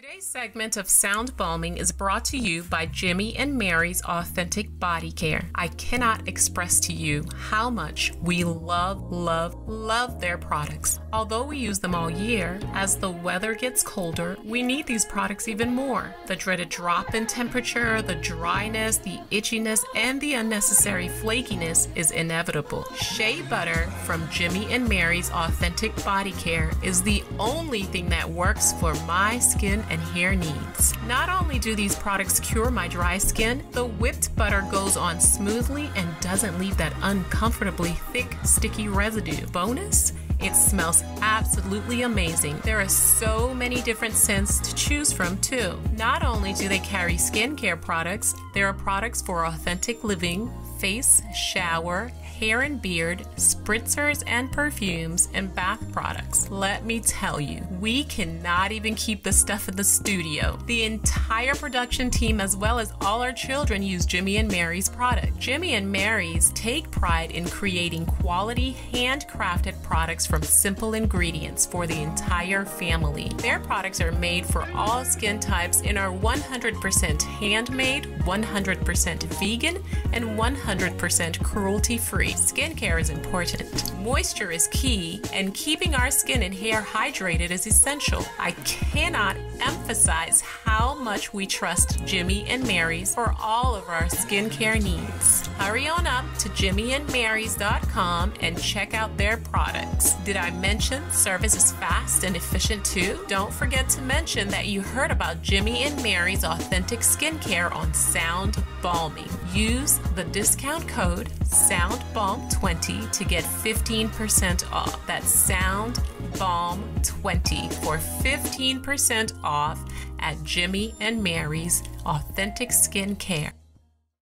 Today's segment of Sound Balming is brought to you by Jimmy and Mary's Authentic Body Care. I cannot express to you how much we love their products. Although we use them all year, as the weather gets colder, we need these products even more. The dreaded drop in temperature, the dryness, the itchiness, and the unnecessary flakiness is inevitable. Shea butter from Jimmy and Mary's Authentic Body Care is the only thing that works for my skin and hair needs. Not only do these products cure my dry skin, the whipped butter goes on smoothly and doesn't leave that uncomfortably thick, sticky residue. Bonus? It smells absolutely amazing. There are so many different scents to choose from too. Not only do they carry skincare products, there are products for authentic living, face, shower, hair and beard, spritzers and perfumes, and bath products. Let me tell you, we cannot even keep the stuff in the studio. The entire production team as well as all our children use Jimmy and Mary's product. Jimmy and Mary's take pride in creating quality, handcrafted products from simple ingredients for the entire family. Their products are made for all skin types and are 100% handmade, 100% vegan, and 100% cruelty-free. Skincare is important. Moisture is key, and keeping our skin and hair hydrated is essential. I cannot emphasize how much we trust Jimmy and Mary's for all of our skincare needs. Hurry on up to jimmyandmarys.com and check out their products. Did I mention service is fast and efficient too? Don't forget to mention that you heard about Jimmy and Mary's Authentic Skincare on Sound Balming. Use the discount code SOUNDBALM20 to get 15% off. That's SOUNDBALM20 for 15% off at Jimmy and Mary's Authentic Skincare.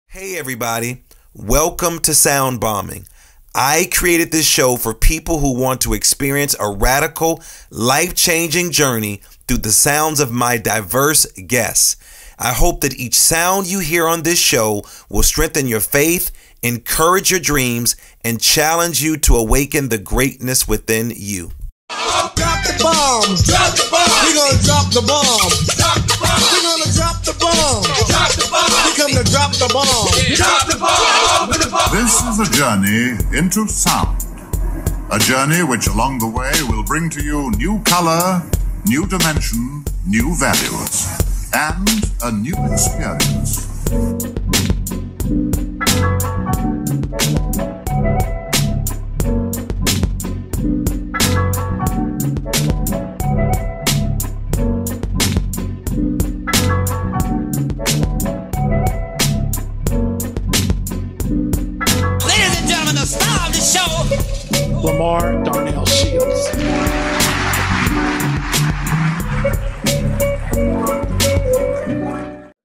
Hey everybody, welcome to Sound Bombing. I created this show for people who want to experience a radical, life-changing journey through the sounds of my diverse guests. I hope that each sound you hear on this show will strengthen your faith, encourage your dreams, and challenge you to awaken the greatness within you. Drop the bomb. Drop the bomb. We're gonna drop the bomb. Drop the bomb. We're gonna drop the bomb. Drop the bomb. We come to drop the bomb. Drop the bomb. This is a journey into sound. A journey which along the way will bring to you new color, new dimension, new values, and a new experience. Ladies and gentlemen, the star of the show, Lamar Darnell Shields.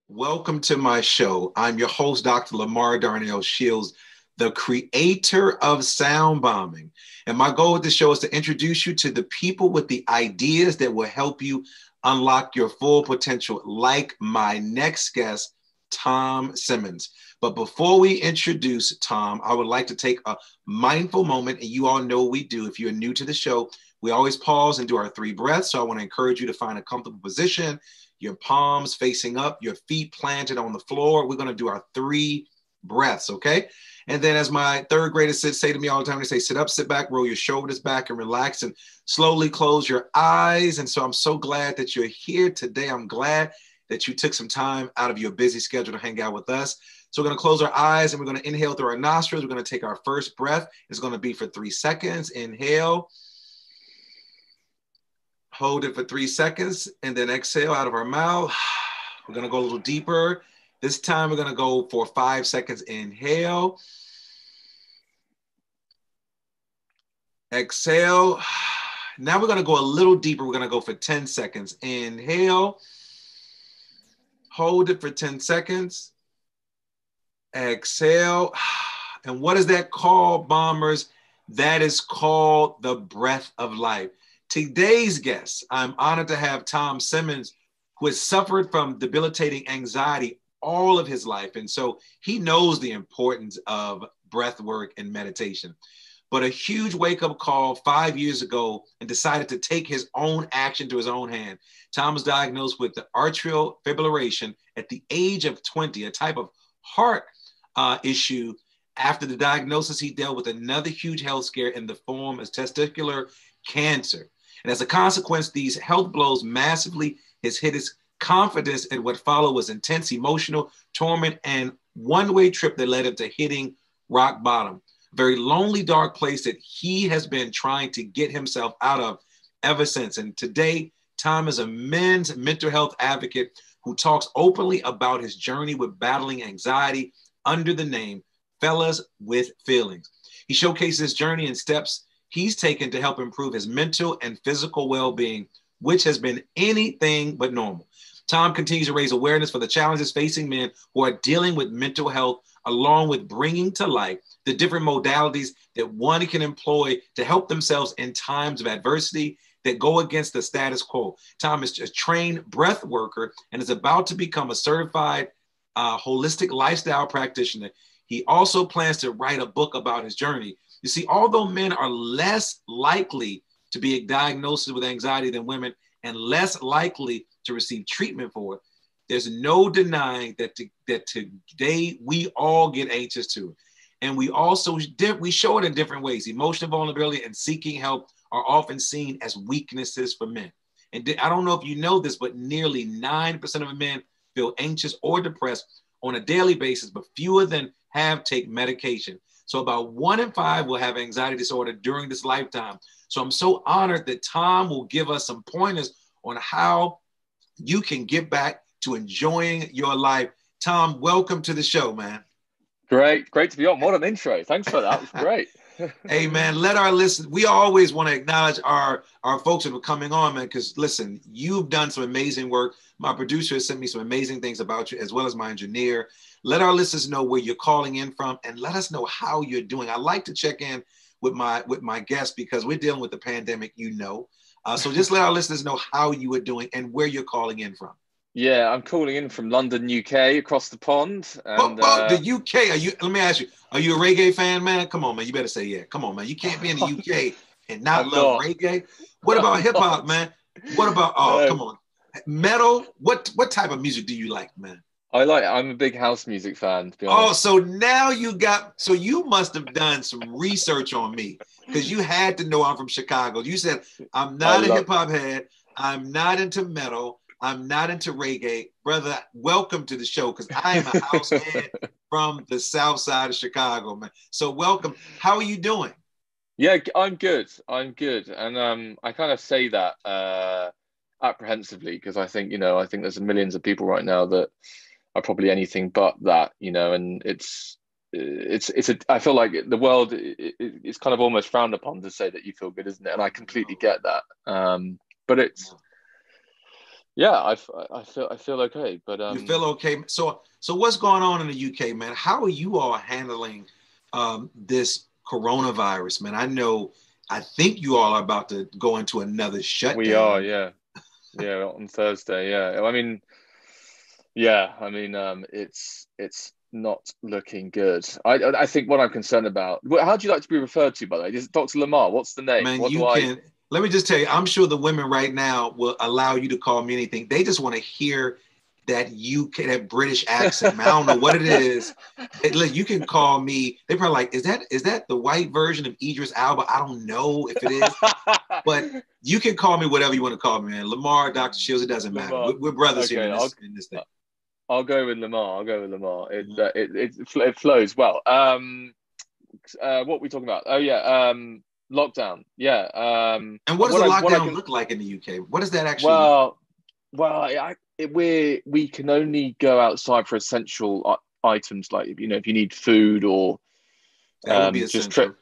Welcome to my show. I'm your host, Dr. Lamar Darnell Shields, the creator of Sound Bombing. And my goal with this show is to introduce you to the people with the ideas that will help you unlock your full potential, like my next guest, Tom Simmons. But before we introduce Tom, I would like to take a mindful moment, and you all know we do. If you're new to the show, we always pause and do our 3 breaths. So I want to encourage you to find a comfortable position, your palms facing up, your feet planted on the floor. We're going to do our 3 breaths, okay? And then as my 3rd graders say to me all the time, they say, sit up, sit back, roll your shoulders back and relax and slowly close your eyes. And so I'm so glad that you're here today. I'm glad that you took some time out of your busy schedule to hang out with us. So we're going to close our eyes and we're going to inhale through our nostrils. We're going to take our first breath. It's going to be for 3 seconds. Inhale. Hold it for 3 seconds and then exhale out of our mouth. We're going to go a little deeper. This time we're going to go for 5 seconds. Inhale. Exhale. Now we're going to go a little deeper. We're going to go for 10 seconds. Inhale. Hold it for 10 seconds. Exhale. And what is that called, bombers? That is called the breath of life. Today's guest, I'm honored to have Tom Simmons, who has suffered from debilitating anxiety all of his life. And so he knows the importance of breath work and meditation. but a huge wake-up call 5 years ago and decided to take his own action to his own hand. Tom was diagnosed with the atrial fibrillation at the age of 20, a type of heart issue. After the diagnosis, he dealt with another huge health scare in the form of testicular cancer. And as a consequence, these health blows massively has hit his confidence, and what followed was intense emotional torment and one-way trip that led him to hitting rock bottom. A very lonely, dark place that he has been trying to get himself out of ever since. And today, Tom is a men's mental health advocate who talks openly about his journey with battling anxiety under the name Fellas with Feelings. He showcases his journey and steps he's taken to help improve his mental and physical well-being, which has been anything but normal. Tom continues to raise awareness for the challenges facing men who are dealing with mental health, along with bringing to light the different modalities that one can employ to help themselves in times of adversity that go against the status quo. Tom is a trained breath worker and is about to become a certified holistic lifestyle practitioner. He also plans to write a book about his journey. You see, although men are less likely to be diagnosed with anxiety than women and less likely to receive treatment for it, there's no denying that today we all get anxious too. And we also we show it in different ways. Emotional vulnerability and seeking help are often seen as weaknesses for men. And I don't know if you know this, but nearly 9% of men feel anxious or depressed on a daily basis, but fewer than have take medication. So about 1 in 5 will have anxiety disorder during this lifetime. So I'm so honored that Tom will give us some pointers on how you can get back to enjoying your life. Tom, welcome to the show, man. Great to be on. What an intro. Thanks for that. It was great. Hey, man, let our listeners, we always want to acknowledge our folks that are coming on, man, because listen, you've done some amazing work. My producer has sent me some amazing things about you, as well as my engineer. Let our listeners know where you're calling in from and let us know how you're doing. I like to check in with my guests because we're dealing with the pandemic, so just let our listeners know how you are doing and where you're calling in from. Yeah, I'm calling in from London, UK, across the pond. And, the UK, let me ask you, are you a reggae fan, man? Come on, man, you better say yeah. Come on, man, you can't be in the UK and not love reggae. What about hip hop, man? What about, come on, metal? What type of music do you like, man? I'm a big house music fan, to be honest. Oh, so now you must have done some research on me because you had to know I'm from Chicago. You said, I'm not a hip hop head. I'm not into metal. I'm not into reggae. Brother, welcome to the show because I am a house head from the south side of Chicago, man. So welcome. How are you doing? Yeah, I'm good. And I kind of say that apprehensively because I think there's millions of people right now that are probably anything but that, and I feel like the world is kind of almost frowned upon to say that you feel good, isn't it? And I completely get that. But it's, yeah, I feel okay. But you feel okay. So what's going on in the UK, man? How are you all handling this coronavirus, man? I think you all are about to go into another shutdown. We are, yeah, on Thursday. Yeah, it's not looking good. I think what I'm concerned about. How do you like to be referred to, by the way? Is it Dr. Lamar? What's the name? Man, let me just tell you, I'm sure the women right now will allow you to call me anything. They just want to hear that you can have British accent. Man, I don't know what it is. You can call me. They're probably like, is that the white version of Idris Elba? I don't know if it is, but you can call me whatever you want to call me, man. Lamar, Dr. Shields, it doesn't matter. We're brothers here in this thing. I'll go with Lamar. It flows well. What are we talking about? Oh yeah, lockdown. Yeah. And what does the lockdown look like in the UK? What does that actually mean? Well, we can only go outside for essential items, like if you need food or that would be essential.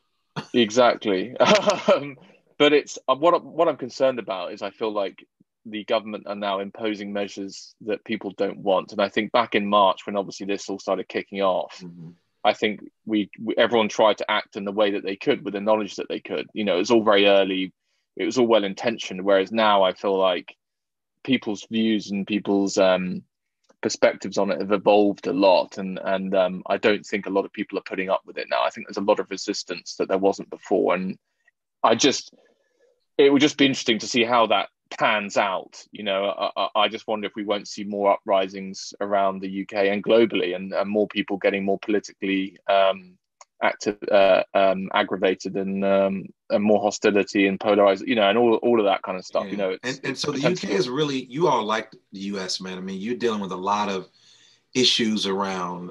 Exactly. But it's what I'm concerned about is I feel like the government are now imposing measures that people don't want. And I think back in March, when obviously this all started kicking off, I think everyone tried to act in the way that they could with the knowledge that they could. It was all very early. It was all well intentioned. Whereas now I feel like people's views and people's perspectives on it have evolved a lot, and I don't think a lot of people are putting up with it now. I think there's a lot of resistance that there wasn't before, and it would just be interesting to see how that pans out. I just wonder if we won't see more uprisings around the UK and globally, and more people getting more politically aggravated, and more hostility and polarized, and all of that kind of stuff. Yeah. And so the UK is really, you all like the US, man. I mean, you're dealing with a lot of issues around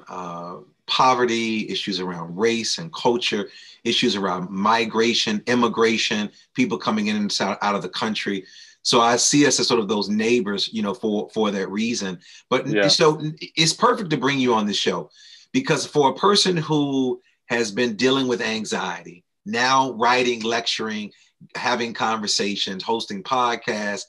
poverty, issues around race and culture, issues around migration, immigration, people coming in and out of the country. So I see us as sort of those neighbors, for that reason. But so it's perfect to bring you on this show, because for a person who has been dealing with anxiety, now writing, lecturing, having conversations, hosting podcasts,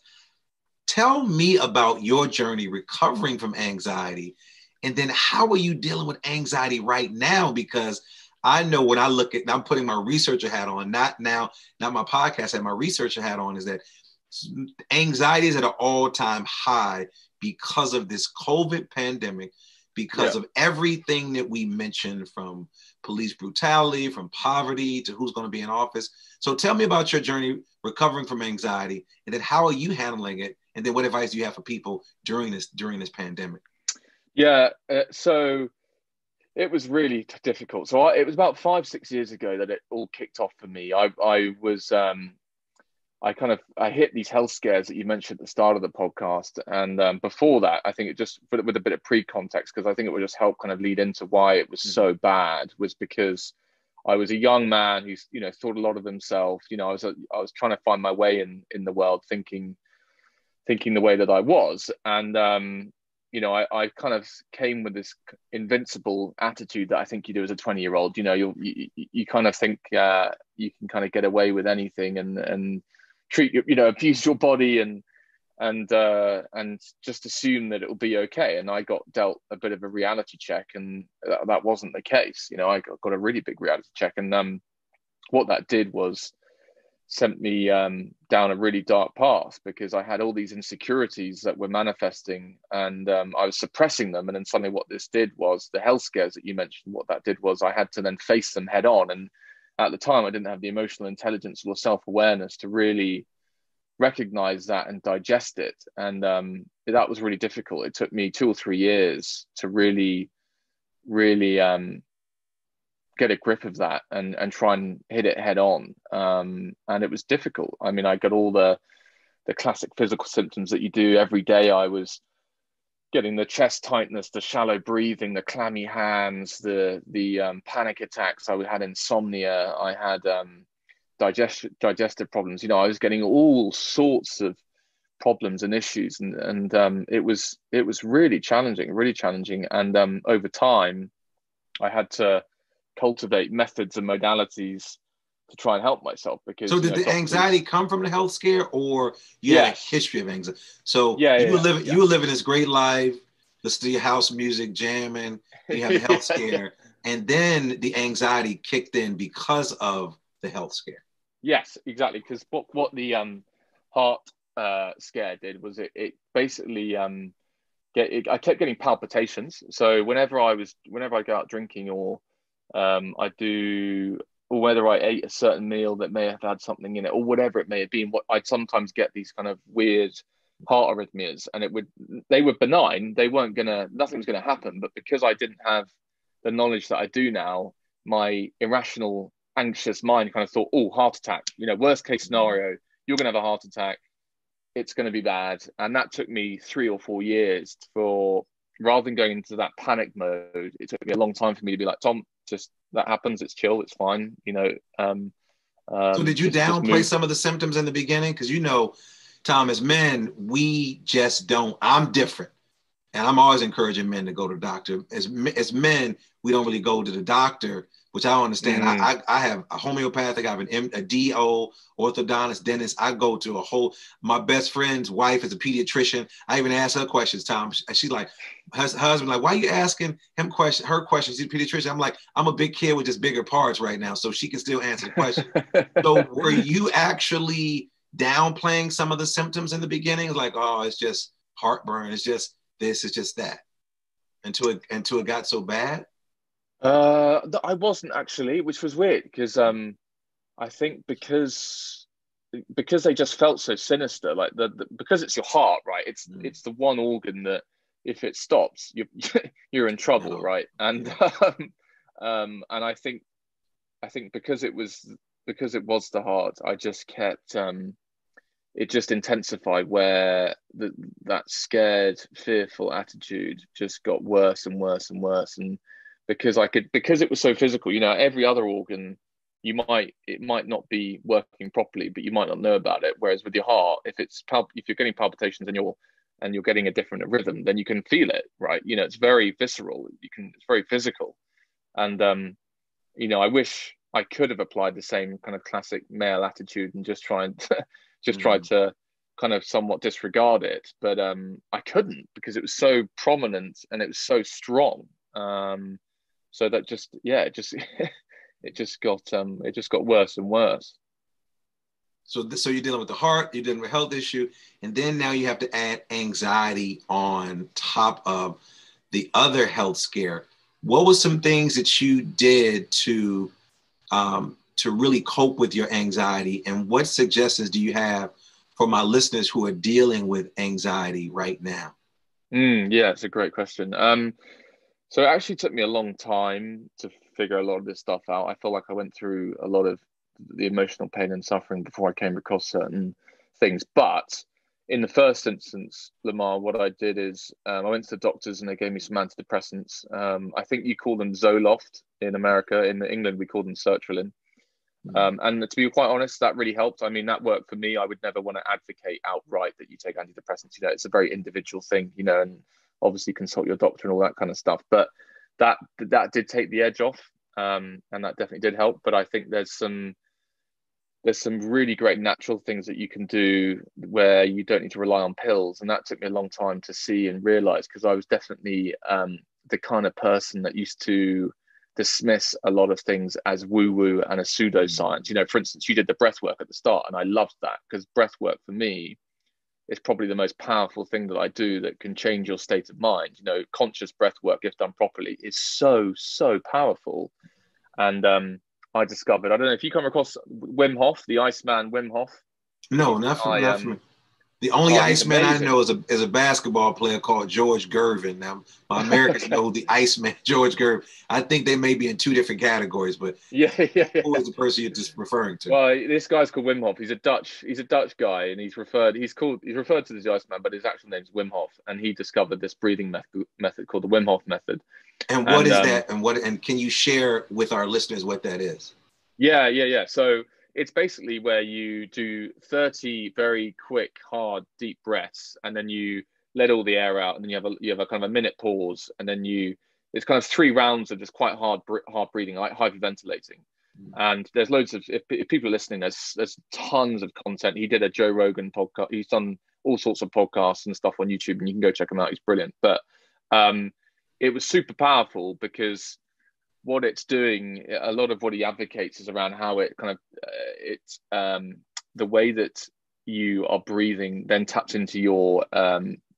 tell me about your journey recovering from anxiety. And then how are you dealing with anxiety right now? Because I know when I look at, I'm putting my researcher hat on, not my podcast hat, my researcher hat on, is that anxiety is at an all-time high because of this COVID pandemic, because of everything that we mentioned, from police brutality, from poverty to who's going to be in office. So tell me about your journey recovering from anxiety, and then how are you handling it? And then what advice do you have for people during this pandemic? Yeah, so it was really difficult. So it was about 5-6 years ago that it all kicked off for me. I hit these health scares that you mentioned at the start of the podcast. And before that, I think it just, with a bit of pre-context, because I think it would just help kind of lead into why it was so bad, was because I was a young man who, thought a lot of himself. I was trying to find my way in the world, thinking the way that I was. And, I kind of came with this invincible attitude that I think you do as a 20-year-old. You kind of think you can kind of get away with anything, and treat abuse your body and just assume that it will be okay. And I got dealt a bit of a reality check, and that wasn't the case. I got a really big reality check, and what that did was sent me down a really dark path, because I had all these insecurities that were manifesting, and I was suppressing them. And then suddenly what this did was, the health scares that you mentioned, what that did was I had to then face them head on. And at the time, I didn't have the emotional intelligence or self-awareness to really recognize that and digest it. And that was really difficult. It took me 2 or 3 years to really get a grip of that and try and hit it head on. And it was difficult. I mean, I got all the classic physical symptoms that you do every day. I was getting the chest tightness, the shallow breathing, the clammy hands, the panic attacks. I had insomnia. I had digestive problems. I was getting all sorts of problems and issues, and it was really challenging. And over time, I had to cultivate methods and modalities to try and help myself. Because so did the anxiety come from the health scare, or you had a history of anxiety? So you were living this great life, listen to your house music, jamming, you have a health scare, and then the anxiety kicked in because of the health scare. Yes, exactly. Because what the heart scare did was it basically I kept getting palpitations. So whenever I go out drinking, or or whether I ate a certain meal that may have had something in it, or whatever it may have been, I'd sometimes get these kind of weird heart arrhythmias, and they were benign. Nothing was gonna happen. But because I didn't have the knowledge that I do now, my irrational, anxious mind kind of thought, oh, heart attack, worst case scenario, you're gonna have a heart attack. It's going to be bad. And that took me 3 or 4 years rather than going into that panic mode. It took me a long time for me to be like, Tom, just that happens. It's chill. It's fine. So did you downplay some of the symptoms in the beginning? Because, Tom, as men, we just don't. I'm different. And I'm always encouraging men to go to the doctor. As men, we don't really go to the doctor, which I don't understand. I have a homeopathic, I have a DO, orthodontist, dentist. I go to my best friend's wife is a pediatrician. I even ask her questions, Tom. She's like, her husband, like, why are you asking her questions? She's a pediatrician. I'm like, I'm a big kid with just bigger parts right now, so she can still answer the question. So were you actually downplaying some of the symptoms in the beginning? Like, oh, it's just heartburn. It's just this, it's just that. until it got so bad? I wasn't actually, which was weird because I think because they just felt so sinister, like because it's your heart, right? It's the one organ that if it stops, you're in trouble, No. right? And and I think because it was the heart, I just kept it just intensified where that scared, fearful attitude just got worse and worse and worse. And because it was so physical, you know, every other organ it might not be working properly, but you might not know about it. Whereas with your heart, if you're getting palpitations and you're getting a different rhythm, then you can feel it, right? You know, it's very visceral. It's very physical. And you know, I wish I could have applied the same kind of classic male attitude and just tried to kind of somewhat disregard it, but I couldn't because it was so prominent and it was so strong. So that just it just got worse and worse. So you're dealing with the heart, you're dealing with a health issue, and then now you have to add anxiety on top of the other health scare. What were some things that you did to really cope with your anxiety, and what suggestions do you have for my listeners who are dealing with anxiety right now? Yeah, it's a great question. So it actually took me a long time to figure a lot of this stuff out. I feel like I went through a lot of the emotional pain and suffering before I came across certain things. But in the first instance, Lamar, what I did is I went to the doctors and they gave me some antidepressants. I think you call them Zoloft in America. In England, we call them sertraline. And to be quite honest, that really helped. I mean, that worked for me. I would never want to advocate outright that you take antidepressants. You know, it's a very individual thing, you know, and obviously consult your doctor and all that kind of stuff. But that did take the edge off, and that definitely did help. But I think there's some really great natural things that you can do where you don't need to rely on pills. And that took me a long time to see and realize, because I was definitely the kind of person that used to dismiss a lot of things as woo-woo and a pseudoscience. You know, for instance, you did the breath work at the start, and I loved that because breath work for me is probably the most powerful thing that I do that can change your state of mind. You know, conscious breath work, if done properly, is so powerful. And I discovered, I don't know if you come across Wim Hof, the Iceman Wim Hof. No, not for me. The only Iceman I know is a basketball player called George Gervin. Now, my Americans know the Iceman, George Gervin. I think they may be in two different categories, but who is the person you're just referring to? Well, this guy's called Wim Hof. He's a Dutch guy, and he's referred to as the Iceman, but his actual name is Wim Hof, and he discovered this breathing method called the Wim Hof method. And what is that? And can you share with our listeners what that is? Yeah. So it's basically where you do 30 very quick, hard, deep breaths, and then you let all the air out, and then you have a kind of a minute pause, and then it's kind of 3 rounds of just quite hard breathing, like hyperventilating. And there's loads of, if people are listening, there's tons of content. He did a Joe Rogan podcast. He's done all sorts of podcasts and stuff on YouTube, and you can go check him out. He's brilliant. But it was super powerful because what it's doing, a lot of what he advocates is around how it kind of the way that you are breathing then taps into your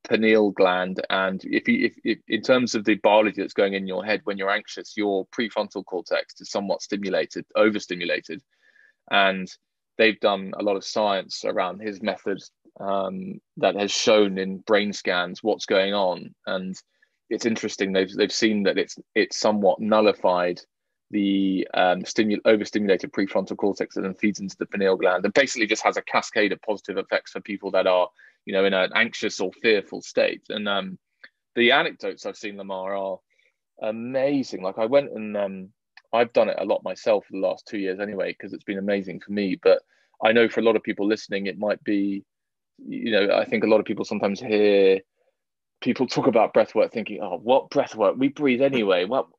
pineal gland, and if in terms of the biology that's going in your head when you're anxious, your prefrontal cortex is somewhat overstimulated, and they've done a lot of science around his method that has shown in brain scans what's going on. And it's interesting. They've seen that it's somewhat nullified the overstimulated prefrontal cortex that then feeds into the pineal gland, and basically just has a cascade of positive effects for people that are, you know, in an anxious or fearful state. And the anecdotes I've seen, Lamar, are amazing. Like I went and I've done it a lot myself for the last 2 years anyway, because it's been amazing for me. But I know for a lot of people listening, it might be, you know, I think a lot of people sometimes hear people talk about breath work thinking, oh, what breath work? We breathe anyway. What's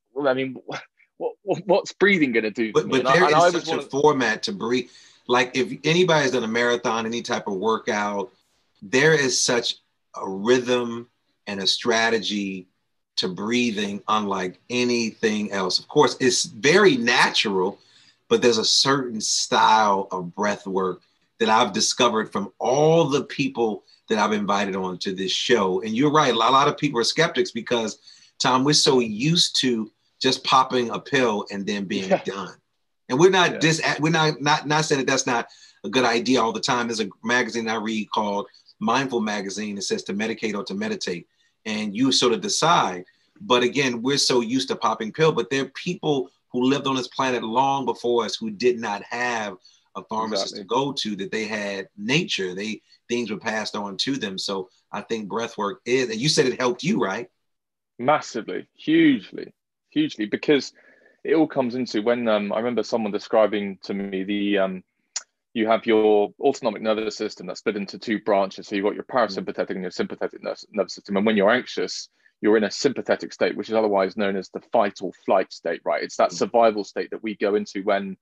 breathing going to do to me? But there is such a format to breathe. Like if anybody's done a marathon, any type of workout, there is such a rhythm and a strategy to breathing unlike anything else. Of course, it's very natural, but there's a certain style of breath work that I've discovered from all the people that I've invited on to this show. And you're right, a lot of people are skeptics because Tom, we're so used to just popping a pill and then being done. And we're not not saying that that's not a good idea all the time. There's a magazine I read called Mindful Magazine. It says to medicate or to meditate, and you sort of decide. But again, we're so used to popping pill, but there are people who lived on this planet long before us who did not have a pharmacist to go to, that they had nature. Things were passed on to them. So I think breath work is, and you said it helped you, right? Massively, hugely, because it all comes into when I remember someone describing to me you have your autonomic nervous system that's split into two branches. So you've got your parasympathetic and your sympathetic nervous system. And when you're anxious, you're in a sympathetic state, which is otherwise known as the fight or flight state, right? It's that survival state that we go into when,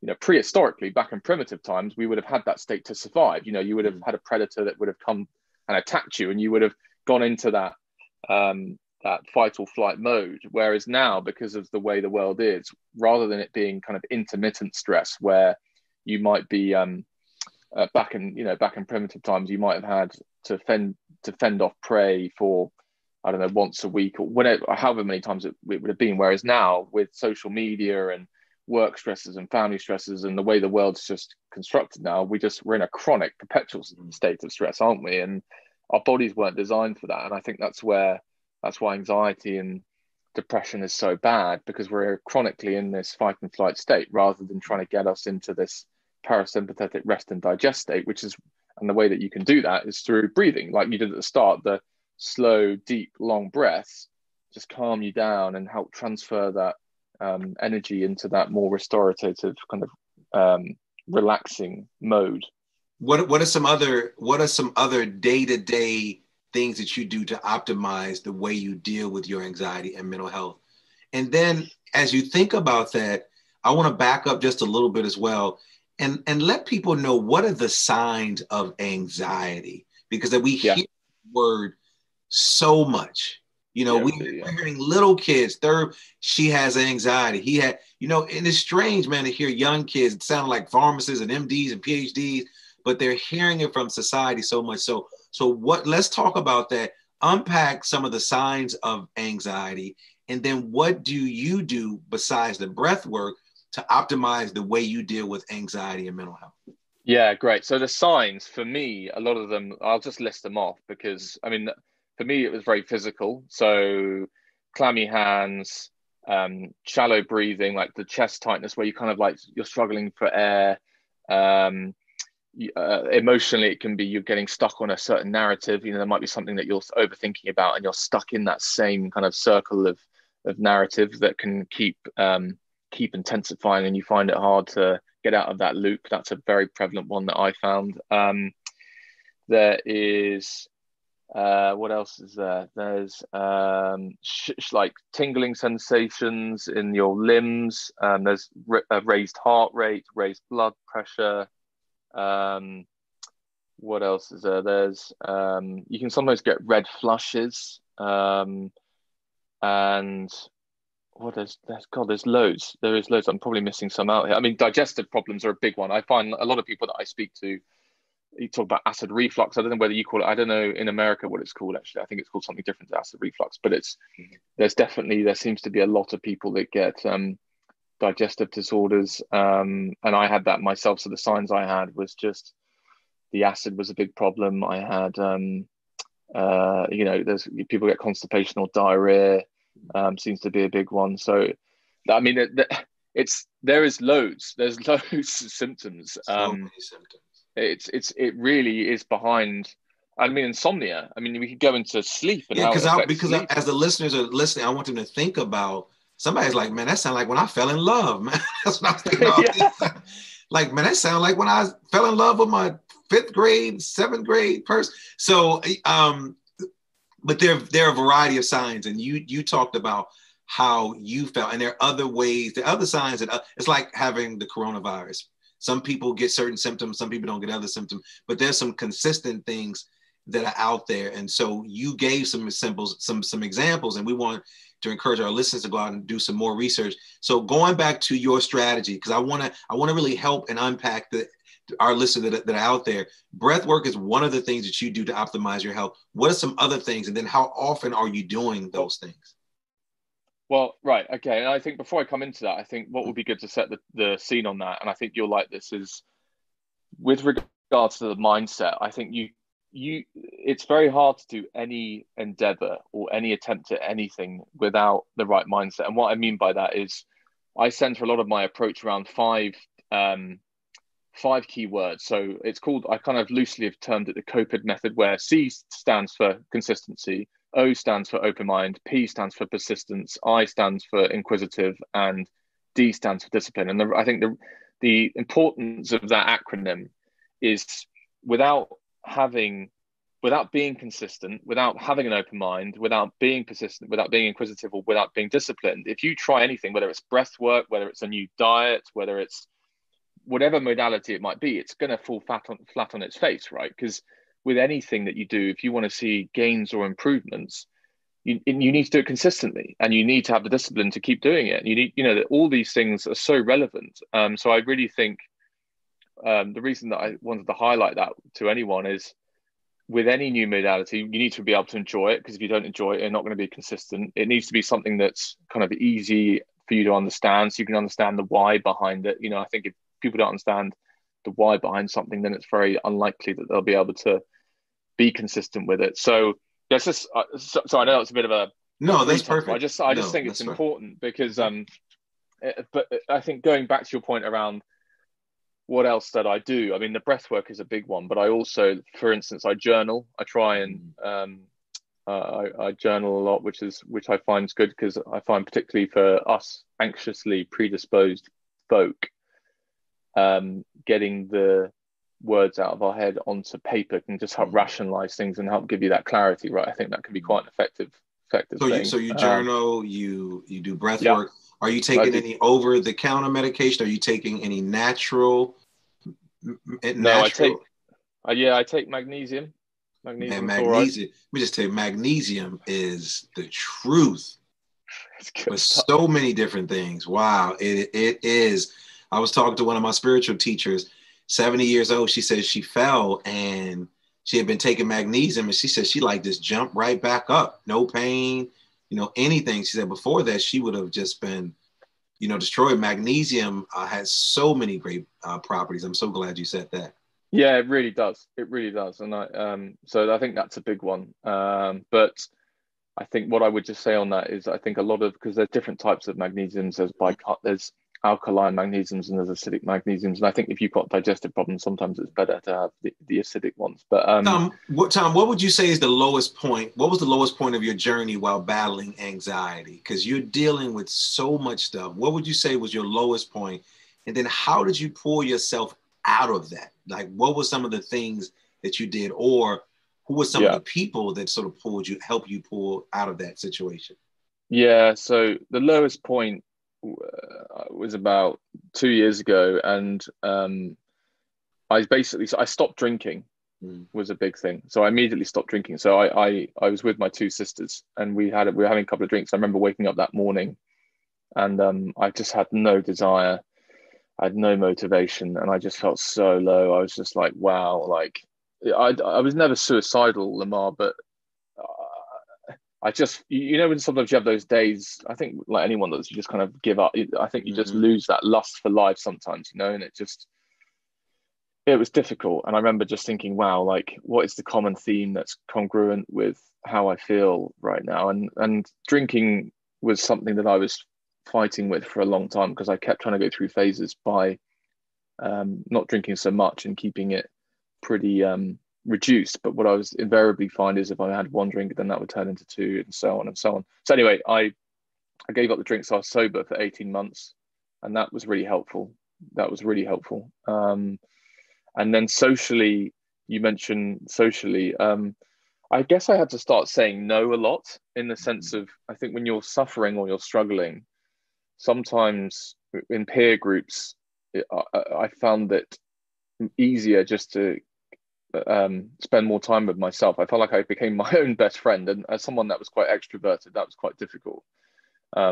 prehistorically, back in primitive times, we would have had that state to survive. You would have had a predator that would have come and attacked you, and you would have gone into that fight or flight mode. Whereas now, because of the way the world is, rather than it being kind of intermittent stress, where you might be back in primitive times, you might have had to fend off prey for, I don't know, once a week or whatever, however many times it would have been. Whereas now, with social media and work stresses and family stresses and the way the world's just constructed now, we're in a chronic, perpetual state of stress, aren't we? And our bodies weren't designed for that. And I think that's why anxiety and depression is so bad, because we're chronically in this fight and flight state, rather than trying to get us into this parasympathetic rest and digest state, and the way that you can do that is through breathing, like you did at the start. The slow, deep, long breaths just calm you down and help transfer that energy into that more restorative kind of relaxing mode. What are some other day-to-day things that you do to optimize the way you deal with your anxiety and mental health? And then as you think about that, I want to back up just a little bit as well and let people know, what are the signs of anxiety? Because we hear the word so much. We're hearing little kids, she has anxiety. He had, and it's strange, man, to hear young kids sound like pharmacists and MDs and PhDs, but they're hearing it from society so much. So let's talk about that. Unpack some of the signs of anxiety. And then what do you do besides the breath work to optimize the way you deal with anxiety and mental health? Yeah, great. So the signs, for me, a lot of them, I'll just list them off, because for me, it was very physical. So clammy hands, shallow breathing, like the chest tightness, where you kind of like you're struggling for air. Emotionally, it can be you're getting stuck on a certain narrative. There might be something that you're overthinking about, and you're stuck in that same kind of circle of narrative that can keep intensifying, and you find it hard to get out of that loop. That's a very prevalent one that I found. There is what else is there? There's like tingling sensations in your limbs. There's raised heart rate, raised blood pressure. What else is there? There's you can sometimes get red flushes, and there's loads. There is loads. I'm probably missing some out here. Digestive problems are a big one. I find a lot of people that I speak to, you talk about acid reflux. I don't know whether you call it, I don't know in America what it's called, actually. I think it's called something different to acid reflux, but there seems to be a lot of people that get digestive disorders. And I had that myself. So the signs I had was just the acid was a big problem. I had, there's people get constipation or diarrhea, seems to be a big one. So, there is loads. There's loads of symptoms. So many symptoms. It really is behind. Insomnia. We could go into sleep and because as the listeners are listening, I want them to think about. Somebody's like, man, that sounds like when I fell in love, man. That's what I was thinking. Like, man, that sounds like when I fell in love with my 5th grade, 7th grade person. So, but there are a variety of signs, and you talked about how you felt, and there are other ways, there are other signs that it's like having the coronavirus. Some people get certain symptoms, some people don't get other symptoms, but there's some consistent things that are out there. And so you gave some examples, and we want to encourage our listeners to go out and do some more research. So going back to your strategy, because I want to really help and unpack our listeners that are out there. Breath work is one of the things that you do to optimize your health. What are some other things? And then how often are you doing those things? Well, right, okay. And I think before I come into that, I think what would be good to set the scene on that, and I think you'll like this, is with regards to the mindset. I think it's very hard to do any endeavor or any attempt at anything without the right mindset. And what I mean by that is I center a lot of my approach around five key words. So it's called, I kind of loosely have termed it the COPID method, where C stands for consistency, O stands for open mind, P stands for persistence, I stands for inquisitive, and D stands for discipline. And I think the importance of that acronym is without being consistent, without having an open mind, without being persistent, without being inquisitive, or without being disciplined, if you try anything, whether it's breath work, whether it's a new diet, whether it's whatever modality it might be, it's going to fall flat on its face, right? Because with anything that you do, if you want to see gains or improvements, you need to do it consistently, and you need to have the discipline to keep doing it. And you need, that all these things are so relevant. So I really think the reason that I wanted to highlight that to anyone is, with any new modality, you need to be able to enjoy it, because if you don't enjoy it, you're not going to be consistent. It needs to be something that's kind of easy for you to understand, so you can understand the why behind it. I think if people don't understand the why behind something, then it's very unlikely that they'll be able to be consistent with it. So yes, so I know it's a bit of a that's perfect. I just think it's important because but I think going back to your point around what else that I do, I mean, the breath work is a big one, but I also, for instance, I journal. I try and I journal a lot, which I find is good, because I find particularly for us anxiously predisposed folk, getting the words out of our head onto paper can just help rationalize things and help give you that clarity, right? I think that can be quite an effective thing. So you journal, you do breath work. Are you taking any over-the-counter medication? Are you taking any natural? No, I take magnesium. Magnesium. Let me just tell you, magnesium is the truth for so many different things. Wow, it is. I was talking to one of my spiritual teachers, 70 years old. She said she fell and she had been taking magnesium, and she said she just jumped right back up, no pain, anything. She said before that she would have just been, destroyed. Magnesium has so many great properties. I'm so glad you said that. Yeah, it really does. It really does. And so I think that's a big one. But I think what I would just say on that is, I think because there's different types of magnesiums. There's alkaline magnesiums and there's acidic magnesiums. And I think if you've got digestive problems, sometimes it's better to have the acidic ones. But Tom, what would you say is the lowest point? What was the lowest point of your journey while battling anxiety? Because you're dealing with so much stuff. What would you say was your lowest point? And then how did you pull yourself out of that? What were some of the things that you did, or who were some of the people that sort of helped you pull out of that situation? Yeah. So the lowest point was about 2 years ago, and I stopped drinking. Was a big thing. So I immediately stopped drinking. So I was with my two sisters, and we were having a couple of drinks. I remember waking up that morning, and I just had no desire. I had no motivation, and I just felt so low. I was just like, wow, I was never suicidal, Lamar, but I just, when sometimes you have those days, I think like anyone does, you just kind of give up. I think you just lose that lust for life sometimes, and it was difficult. And I remember just thinking, wow, what is the common theme that's congruent with how I feel right now? And drinking was something that I was fighting with for a long time, because I kept trying to go through phases by not drinking so much and keeping it pretty reduced. But what I was invariably find is if I had one drink, then that would turn into two, and so on and so on. So anyway, I gave up the drinks. I was sober for 18 months, and that was really helpful. And then socially, you mentioned socially, I guess I had to start saying no a lot, in the sense of, I think when you're suffering or you're struggling, sometimes in peer groups, I found it easier just to spend more time with myself. I felt like I became my own best friend, and as someone that was quite extroverted, that was quite difficult,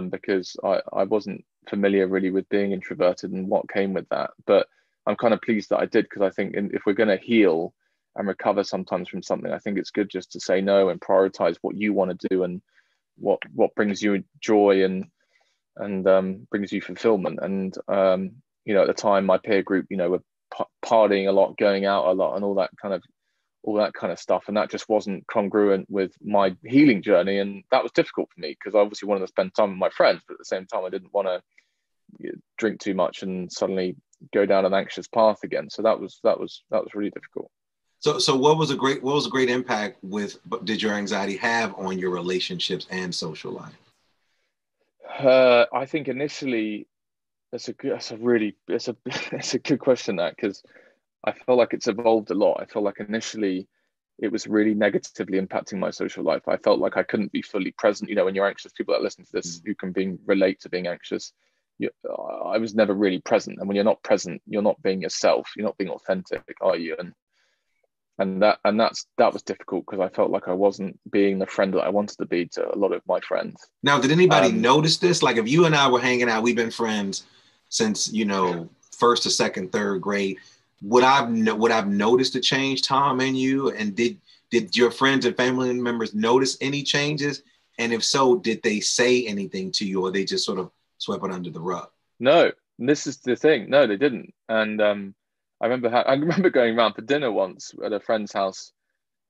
because I wasn't familiar really with being introverted and what came with that. But I'm kind of pleased that I did, because I think if we're going to heal and recover sometimes from something, I think it's good just to say no and prioritize what you want to do, and what brings you joy and brings you fulfillment. And you know, at the time, my peer group, you know, were partying a lot, going out a lot, and all that kind of stuff, and that just wasn't congruent with my healing journey, and that was difficult for me because I obviously wanted to spend time with my friends, but at the same time, I didn't want to drink too much and suddenly go down an anxious path again. So that was really difficult. So what was a great impact did your anxiety have on your relationships and social life? I think initially, it's a good question, that, because I feel like it's evolved a lot. I feel like initially it was really negatively impacting my social life. I felt like I couldn't be fully present. You know, when you're anxious, people that listen to this who can relate to being anxious, I was never really present. And when you're not present, you're not being yourself. You're not being authentic, are you? And that was difficult because I felt like I wasn't being the friend that I wanted to be to a lot of my friends. Now, did anybody notice this? Like, if you and I were hanging out, we've been friends since, you know, first to second, third grade. Would I've noticed a change, Tom, in you? And did your friends and family members notice any changes? And if so, did they say anything to you, or they just sort of swept it under the rug? No, this is the thing. No, they didn't. And I remember going around for dinner once at a friend's house,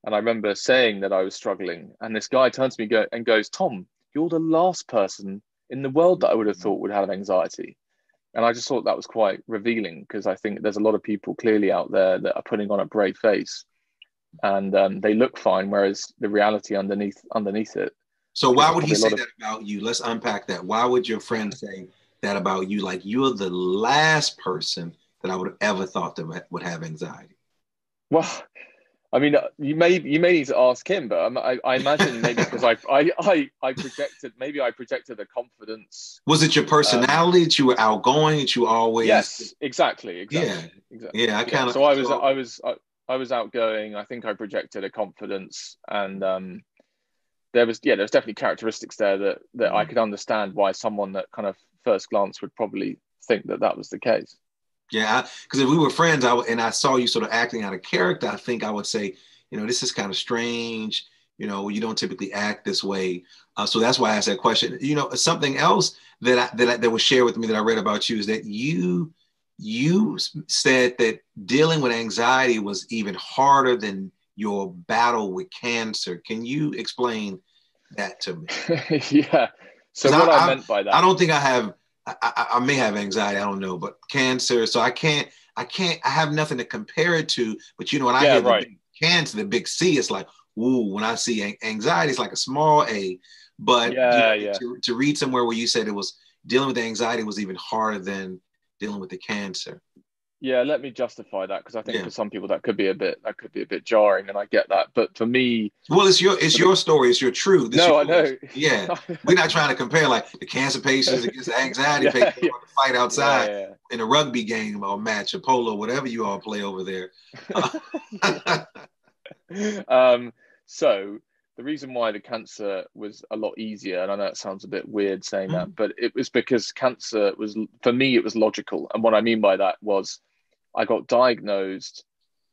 and I remember saying that I was struggling. And this guy turns to me and goes, "Tom, you're the last person in the world that I would have thought would have anxiety." And I just thought that was quite revealing, because I think there's a lot of people clearly out there that are putting on a brave face, and they look fine, whereas the reality underneath it. So why would he say that about you? Let's unpack that. Why would your friend say that about you? Like, you're the last person that I would have ever thought that would have anxiety. Well, I mean, you may need to ask him, but I imagine maybe because I projected a confidence. Was it your personality that you were outgoing, that you always? Yes, exactly. Yeah. I kind of. So I was outgoing. I think I projected a confidence, and there was definitely characteristics there that I could understand why someone that kind of first glance would probably think that was the case. Yeah, because if we were friends, I saw you sort of acting out of character, I think I would say, you know, this is kind of strange. You know, you don't typically act this way. So that's why I asked that question. You know, something else that was shared with me that I read about you is that you said that dealing with anxiety was even harder than your battle with cancer. Can you explain that to me? Yeah. So what I meant by that, I don't think I have. I may have anxiety, I don't know, but cancer. So I have nothing to compare it to. But you know, when I hear the big cancer, the big C, it's like, ooh, when I see anxiety, it's like a small A. But to read somewhere where you said it was dealing with the anxiety was even harder than dealing with the cancer. Yeah, let me justify that, because I think for some people that could be a bit jarring, and I get that. But for me, well, it's your story, it's your truth. I know. Yeah, we're not trying to compare like the cancer patients against the anxiety patients who want to fight outside in a rugby game or match, or polo, whatever you all play over there. So the reason why the cancer was a lot easier, and I know it sounds a bit weird saying that, but it was because cancer was, for me, it was logical. And what I mean by that was, I got diagnosed,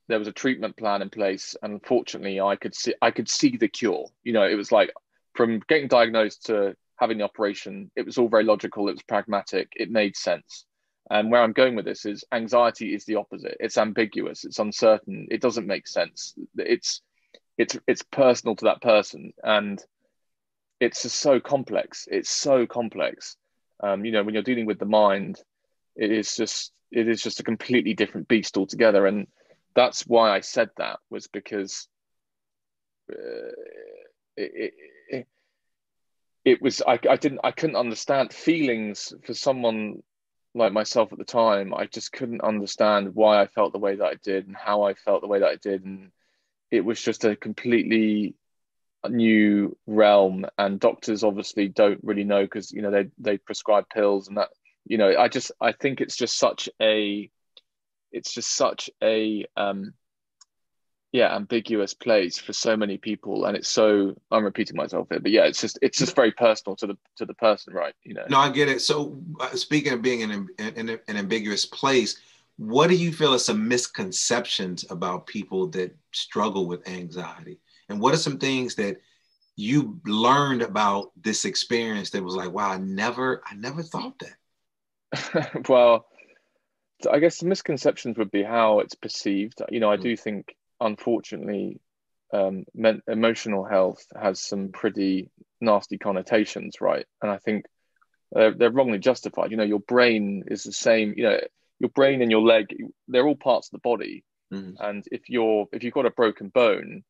there was a treatment plan in place, and unfortunately I could see the cure. You know, it was like, from getting diagnosed to having the operation, it was all very logical, it was pragmatic, it made sense. And where I'm going with this is, anxiety is the opposite. It's ambiguous, it's uncertain, it doesn't make sense. It's personal to that person, and it's just so complex. It's so complex. You know, when you're dealing with the mind, it is just a completely different beast altogether. And that's why I said that, was because it was, I couldn't understand feelings for someone like myself at the time. I just couldn't understand why I felt the way that I did and how I felt the way that I did. And it was just a completely new realm, and doctors obviously don't really know, because, you know, they prescribe pills and that, you know, I think it's just such a ambiguous place for so many people. And it's so, I'm repeating myself here, but yeah, it's just very personal to the person, right? You know. No, I get it. So speaking of being in an ambiguous place, what do you feel are some misconceptions about people that struggle with anxiety? And what are some things that you learned about this experience that was like, wow, I never thought that? Well, I guess the misconceptions would be how it's perceived. You know, I do think, unfortunately, emotional health has some pretty nasty connotations, right? And I think they're wrongly justified. You know, your brain is the same. You know, your brain and your leg, they're all parts of the body. And if you've got a broken bone,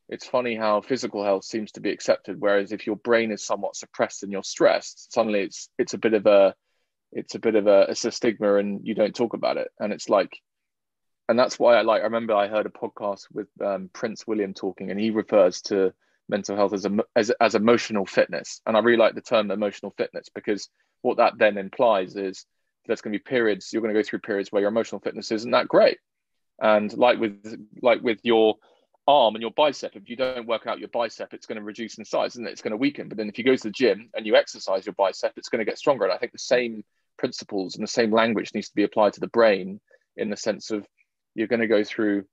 it's funny how physical health seems to be accepted, whereas if your brain is somewhat suppressed and you're stressed, suddenly it's a bit of a stigma, and you don't talk about it. And it's like, and that's why I remember I heard a podcast with Prince William talking, and he refers to mental health as emotional fitness. And I really like the term emotional fitness, because what that then implies is there's going to be periods, you're going to go through periods where your emotional fitness isn't that great. And like with your arm and your bicep, if you don't work out your bicep, it's going to reduce in size, and it's going to weaken. But then if you go to the gym and you exercise your bicep, it's going to get stronger. And I think the same principles and the same language needs to be applied to the brain, in the sense of you're going to go through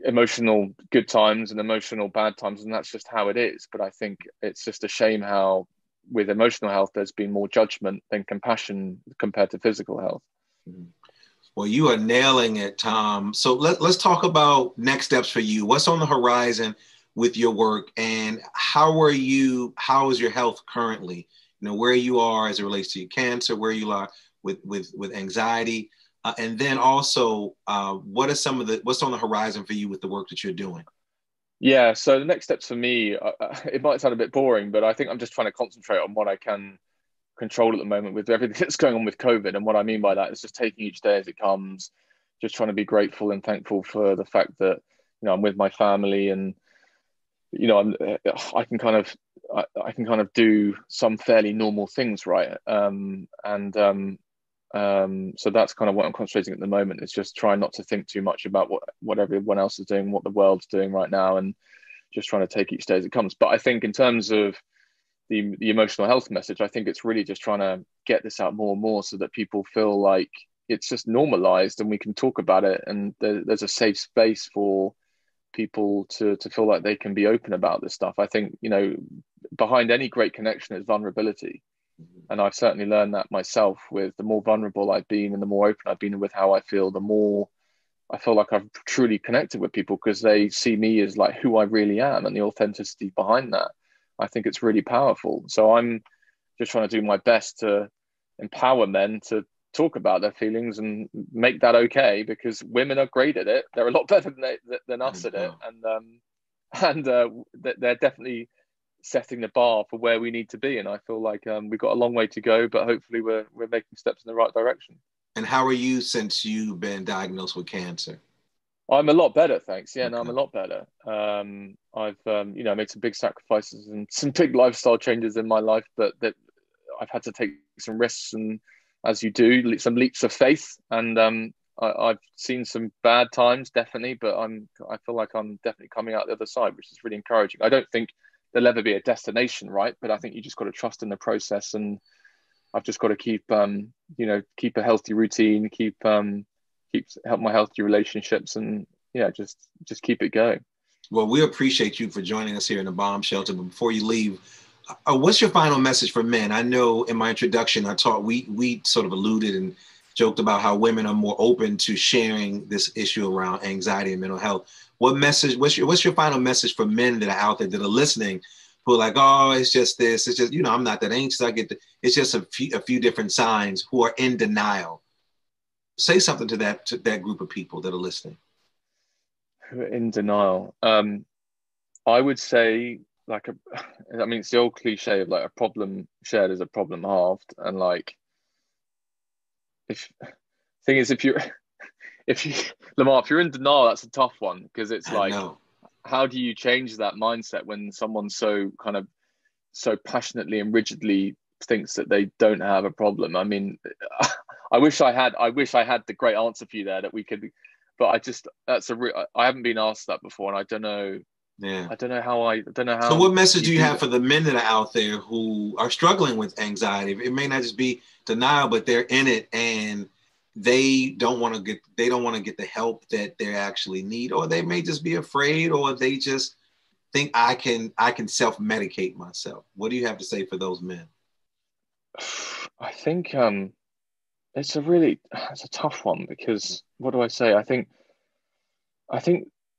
emotional good times and emotional bad times, and that's just how it is. But I think it's just a shame how with emotional health there's been more judgment than compassion compared to physical health. Well, you are nailing it, Tom. So let's talk about next steps for you. What's on the horizon with your work, and how is your health currently? You know, where you are as it relates to your cancer, where you are with anxiety, and then also what's on the horizon for you with the work that you're doing? Yeah, so the next steps for me, it might sound a bit boring, but I think I'm just trying to concentrate on what I can control at the moment with everything that's going on with COVID. And what I mean by that is just taking each day as it comes, just trying to be grateful and thankful for the fact that, you know, I'm with my family, and, you know, I can kind of do some fairly normal things, right? So that's kind of what I'm concentrating at the moment, is just trying not to think too much about what everyone else is doing, what the world's doing right now, and just trying to take each day as it comes. But I think in terms of the emotional health message, I think it's really just trying to get this out more and more, so that people feel like it's just normalized and we can talk about it, and there's a safe space for people to feel like they can be open about this stuff. I think, you know, behind any great connection is vulnerability. And I've certainly learned that myself. With the more vulnerable I've been and the more open I've been with how I feel, the more I feel like I've truly connected with people, because they see me as like who I really am, and the authenticity behind that. I think it's really powerful. So I'm just trying to do my best to empower men to talk about their feelings and make that okay, because women are great at it. They're a lot better than us at it. And they're definitely setting the bar for where we need to be. And I feel like we've got a long way to go, but hopefully we're making steps in the right direction. And how are you since you've been diagnosed with cancer? I'm a lot better, thanks. Yeah, Okay. no, I'm a lot better. I've you know, made some big sacrifices and some big lifestyle changes in my life, but that I've had to take some risks, and as you do, some leaps of faith. And I've seen some bad times, definitely, but I feel like I'm definitely coming out the other side, which is really encouraging. I don't think there'll ever be a destination, right? But I think you just got to trust in the process, and I've just got to keep a healthy routine, help my healthy relationships, and just keep it going. Well, we appreciate you for joining us here in the Bomb Shelter. But before you leave, what's your final message for men? I know in my introduction, we sort of alluded and joked about how women are more open to sharing this issue around anxiety and mental health. What's your final message for men that are out there that are listening, who are like, oh, it's just this, it's just, you know, I'm not that anxious. It's just a few different signs, who are in denial. Say something to that group of people that are listening. Who are in denial? I would say, it's the old cliche of like, a problem shared is a problem halved. And like, if Lamar, if you're in denial, that's a tough one, because it's like, how do you change that mindset when someone so passionately and rigidly thinks that they don't have a problem? I mean, I wish I had the great answer for you there that we could, but I haven't been asked that before, and I don't know. Yeah. I don't know how. So what message do you have for the men that are out there who are struggling with anxiety? It may not just be denial, but they're in it and they don't want to get the help that they actually need, or they may just be afraid, or they think I can self-medicate myself. What do you have to say for those men? I think it's a tough one, because what do I say? I think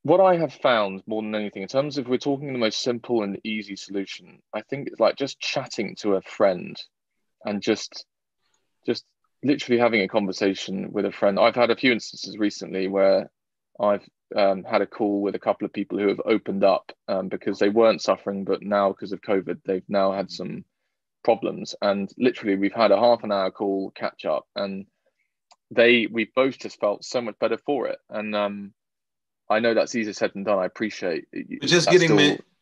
what I have found more than anything, in terms of we're talking the most simple and easy solution, I think it's like just chatting to a friend and just literally having a conversation with a friend. I've had a few instances recently where I've had a call with a couple of people who have opened up because they weren't suffering, but now because of COVID, they've now had some problems. And literally, we've had a half an hour call catch up, and we both just felt so much better for it. And I know that's easier said than done. I appreciate it.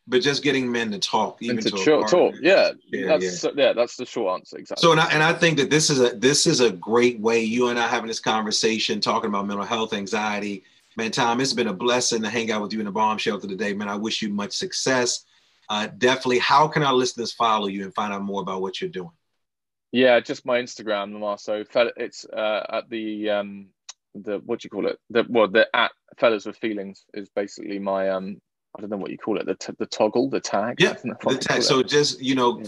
But just getting men to talk, even to to talk. Yeah, that's that's the short answer. Exactly. So, and I think that this is a great way, you and I having this conversation, talking about mental health, anxiety. Man, Tom, it's been a blessing to hang out with you in the bomb shelter today, man. I wish you much success. Definitely. How can our listeners follow you and find out more about what you're doing? Yeah, just my Instagram, Lamar. So it's at the what do you call it? The at Fellas with Feelings is basically my I don't know what you call it, the toggle, the tag. Yeah, the tag. So just,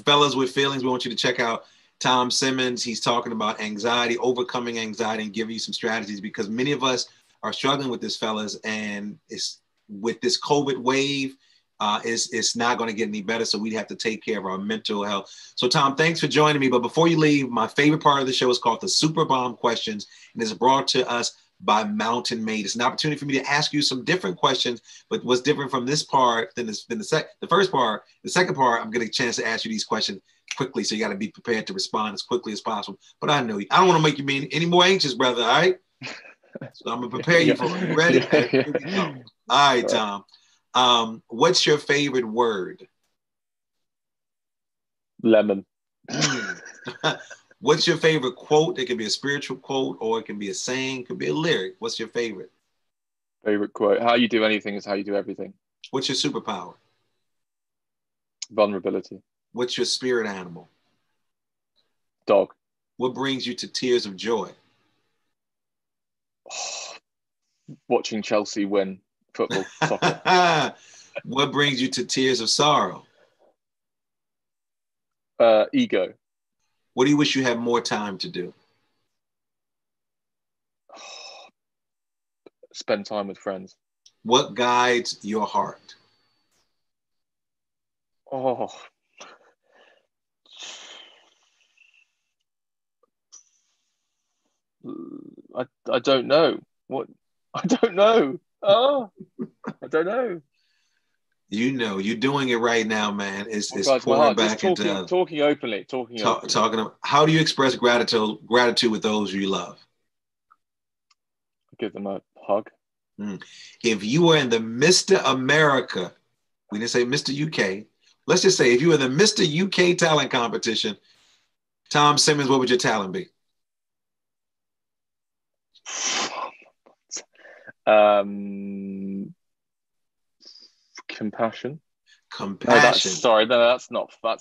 Fellas with Feelings, we want you to check out Tom Simmons. He's talking about anxiety, overcoming anxiety, and giving you some strategies, because many of us are struggling with this, fellas, and it's with this COVID wave, it's not going to get any better. So we have to take care of our mental health. So Tom, thanks for joining me. But before you leave, my favorite part of the show is called the Super Bomb Questions, and it's brought to us by Mountain Made. It's an opportunity for me to ask you some different questions, but what's different from this part than the first part. The second part, I'm getting a chance to ask you these questions quickly, so you got to be prepared to respond as quickly as possible. But I know you. I don't want to make you be any more anxious, brother. All right. So I'm gonna prepare you for it. You ready? Here we go. All right, Tom. What's your favorite word? Lemon. What's your favorite quote? It can be a spiritual quote, or it can be a saying, it could be a lyric. What's your favorite? Favorite quote: how you do anything is how you do everything. What's your superpower? Vulnerability. What's your spirit animal? Dog. What brings you to tears of joy? Watching Chelsea win football, soccer. What brings you to tears of sorrow? Ego. What do you wish you had more time to do? Spend time with friends. What guides your heart? Oh, I don't know. What? I don't know. Oh, I don't know. You're doing it right now, man. It's Guys, pouring back into talking openly. Talking about, how do you express gratitude with those you love? Give them a hug. If you were in the Mr. America, we didn't say Mr. UK. Let's just say if you were in the Mr. UK talent competition, Tom Simmons, what would your talent be? Compassion. Compassion. That's not fun.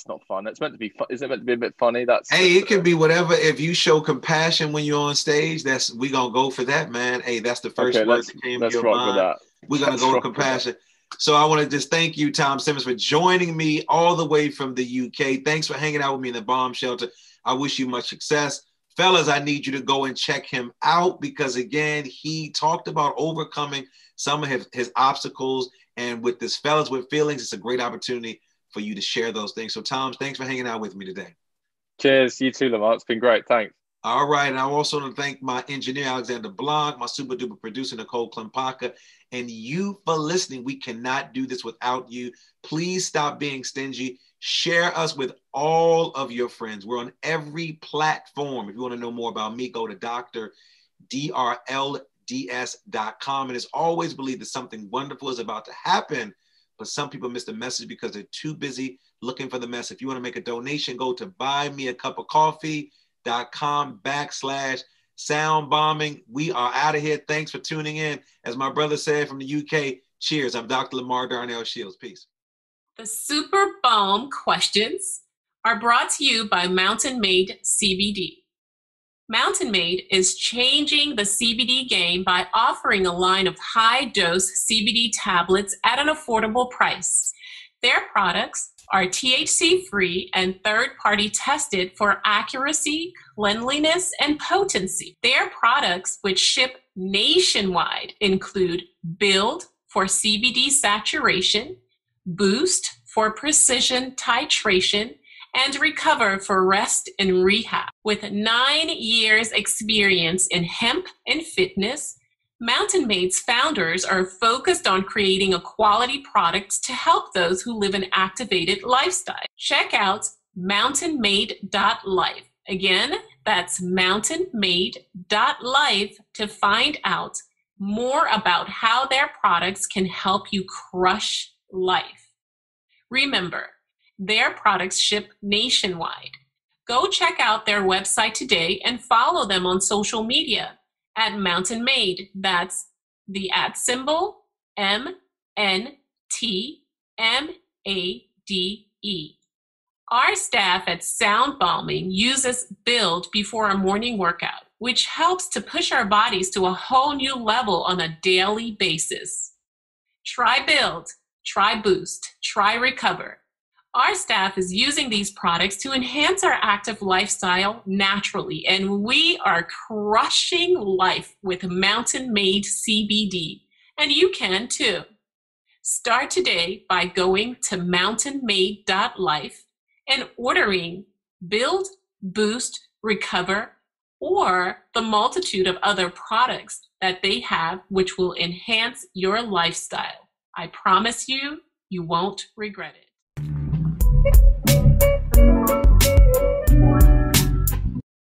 It's meant to be fun. Is it meant to be a bit funny? It could be whatever. If you show compassion when you're on stage, we gonna go for that, man. Hey, that's the first word that came to your mind. We're gonna go with compassion. So I want to just thank you, Tom Simmons, for joining me all the way from the UK. Thanks for hanging out with me in the bomb shelter. I wish you much success. Fellas, I need you to go and check him out, because again, he talked about overcoming some of his obstacles. And with this Fellas with Feelings, it's a great opportunity for you to share those things. So Tom, thanks for hanging out with me today. Cheers. You too, Lamar. It's been great. Thanks. All right. And I also want to thank my engineer, Alexander Blanc, my super duper producer, Nicole Klempaka, and you for listening. We cannot do this without you. Please stop being stingy. Share us with all of your friends. We're on every platform. If you want to know more about me, go to drlds.com. And it's always believed that something wonderful is about to happen, but some people miss the message because they're too busy looking for the mess. If you want to make a donation, go to buymeacupofcoffee.com/soundbombing. We are out of here. Thanks for tuning in. As my brother said from the UK, cheers. I'm Dr. Lamar Darnell Shields. Peace. The Super Bomb questions are brought to you by Mountain Made CBD. Mountain Made is changing the CBD game by offering a line of high-dose CBD tablets at an affordable price. Their products are THC-free and third-party tested for accuracy, cleanliness, and potency. Their products, which ship nationwide, include Build for CBD saturation, Boost for precision titration, and Recover for rest and rehab. With 9 years experience in hemp and fitness, Mountain Made's founders are focused on creating a quality product to help those who live an activated lifestyle. Check out mountainmade.life. Again, that's mountainmade.life to find out more about how their products can help you crush life. Remember, their products ship nationwide. Go check out their website today and follow them on social media at Mountain Made. That's the @ MNTMADE. Our staff at Sound Balming uses Build before a morning workout, which helps to push our bodies to a whole new level on a daily basis. Try Build, try Boost, try Recover. Our staff is using these products to enhance our active lifestyle naturally, and we are crushing life with Mountain Made CBD, and you can too. Start today by going to mountainmade.life and ordering Build, Boost, Recover, or the multitude of other products that they have which will enhance your lifestyle. I promise you, you won't regret it.